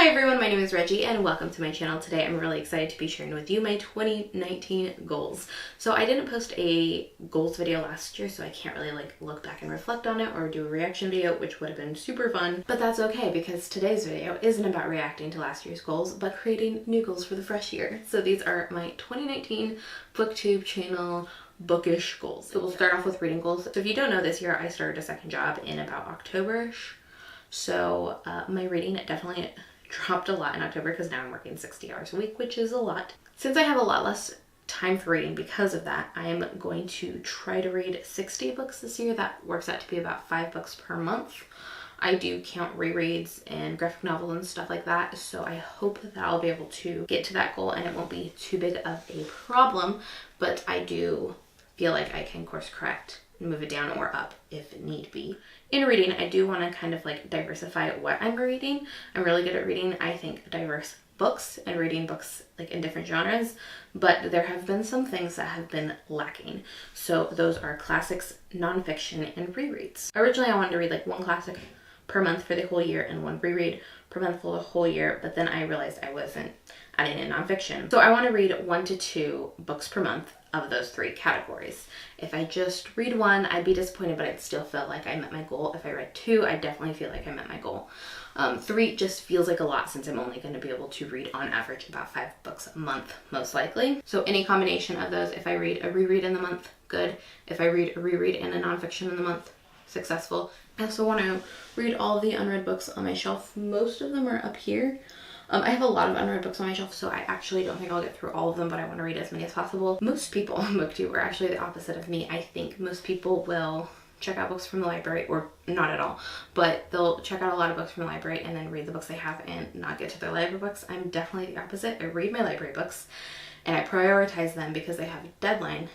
Hi everyone, my name is Reggie and welcome to my channel. Today I'm really excited to be sharing with you my 2019 goals. So I didn't post a goals video last year, so I can't really look back and reflect on it or do a reaction video, which would have been super fun. But that's okay because today's video isn't about reacting to last year's goals, but creating new goals for the fresh year. So these are my 2019 BookTube channel Bookish goals. So we'll start off with reading goals. So if you don't know, this year I started a second job in about October-ish. So my reading definitely dropped a lot in October because now I'm working 60 hours a week, which is a lot. Since I have a lot less time for reading because of that, I am going to try to read 60 books this year. That works out to be about 5 books per month. I do count rereads and graphic novels and stuff like that, so I hope that I'll be able to get to that goal and it won't be too big of a problem, but I do feel like I can course correct and move it down or up if need be. In reading, I do want to kind of diversify what I'm reading. I'm really good at reading, I think, diverse books and reading books in different genres, but there have been some things that have been lacking. So those are classics, nonfiction, and rereads. Originally, I wanted to read one classic per month for the whole year and one reread per month for the whole year, but then I realized I wasn't adding in nonfiction. So I want to read 1 to 2 books per month of those 3 categories. If I just read 1, I'd be disappointed, but I'd still feel like I met my goal. If I read 2, I definitely feel like I met my goal. 3 just feels like a lot since I'm only going to be able to read on average about 5 books a month, most likely. So any combination of those, if I read a reread in the month, good. If I read a reread and a nonfiction in the month, successful. I also want to read all the unread books on my shelf. Most of them are up here. I have a lot of unread books on my shelf, so I actually don't think I'll get through all of them, but I want to read as many as possible. Most people on BookTube are actually the opposite of me. I think most people will check out books from the library, or not at all, but they'll check out a lot of books from the library and then read the books they have and not get to their library books. I'm definitely the opposite. I read my library books and I prioritize them because they have a deadline.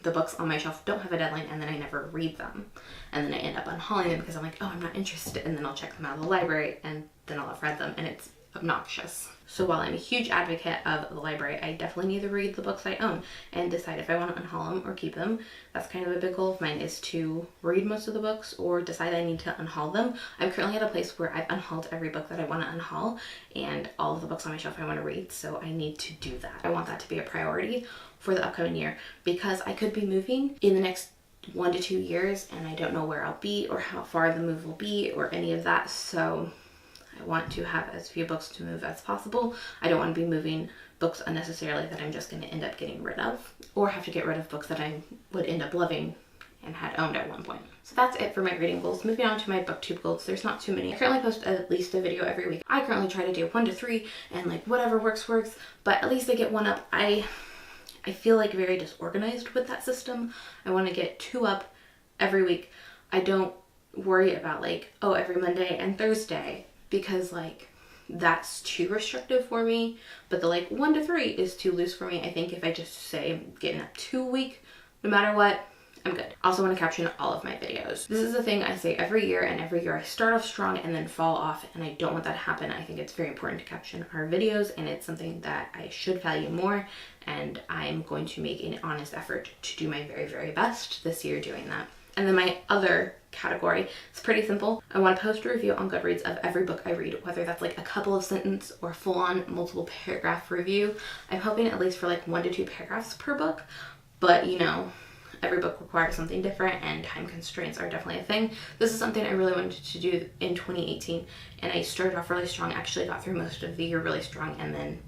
The books on my shelf don't have a deadline, and then I never read them. And then I end up unhauling them because I'm like, oh, I'm not interested. And then I'll check them out of the library and then I'll have read them, and it's obnoxious. So while I'm a huge advocate of the library, I definitely need to read the books I own and decide if I want to unhaul them or keep them. That's kind of a big goal of mine, is to read most of the books or decide I need to unhaul them. I'm currently at a place where I've unhauled every book that I want to unhaul and all of the books on my shelf I want to read, so I need to do that. I want that to be a priority for the upcoming year because I could be moving in the next 1 to 2 years and I don't know where I'll be or how far the move will be or any of that, so I want to have as few books to move as possible. I don't want to be moving books unnecessarily that I'm just going to end up getting rid of, or have to get rid of books that I would end up loving and had owned at one point. So that's it for my reading goals. Moving on to my BookTube goals, there's not too many. I currently post at least a video every week. I currently try to do 1 to 3 and whatever works, but at least I get 1 up. I feel very disorganized with that system. I want to get 2 up every week. I don't worry about oh, every Monday and Thursday, because that's too restrictive for me, but the 1 to 3 is too loose for me. I think if I just say I'm getting up 2 a week, no matter what, I'm good. Also want to caption all of my videos. This is a thing I say every year, and every year I start off strong and then fall off, and I don't want that to happen. I think it's very important to caption our videos, and it's something that I should value more, and I'm going to make an honest effort to do my very, very best this year doing that. And then my other category is pretty simple. I want to post a review on Goodreads of every book I read, whether that's a couple of sentence or full-on multiple paragraph review. I'm hoping at least for 1 to 2 paragraphs per book, but every book requires something different and time constraints are definitely a thing. This is something I really wanted to do in 2018, and I started off really strong, actually got through most of the year really strong, and then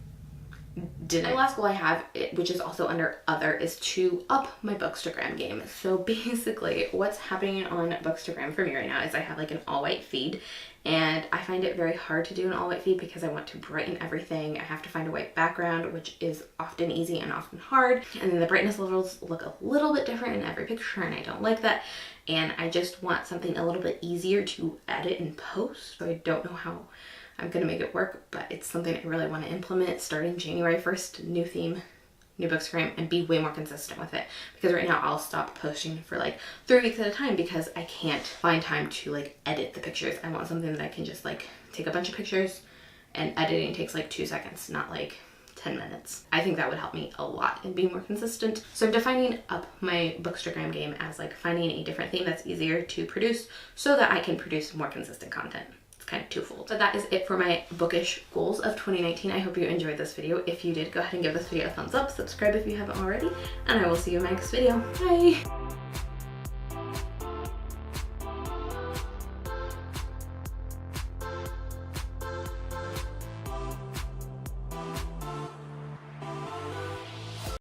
didn't. The last goal I have, which is also under other, is to up my Bookstagram game. So basically what's happening on Bookstagram for me right now is I have an all-white feed, and I find it very hard to do an all-white feed because I want to brighten everything. I have to find a white background, which is often easy and often hard, and then the brightness levels look a little bit different in every picture, and I don't like that, and I just want something a little bit easier to edit and post. So I don't know how I'm gonna make it work, but it's something I really want to implement starting January 1st, new theme, new Bookstagram, and be way more consistent with it. Because right now I'll stop posting for 3 weeks at a time because I can't find time to edit the pictures. I want something that I can just take a bunch of pictures, and editing takes 2 seconds, not 10 minutes. I think that would help me a lot in being more consistent. So I'm defining up my Bookstagram game as finding a different theme that's easier to produce so that I can produce more consistent content. It's kind of twofold. But that is it for my bookish goals of 2019. I hope you enjoyed this video. If you did, go ahead and give this video a thumbs up, subscribe if you haven't already, and I will see you in my next video. Bye!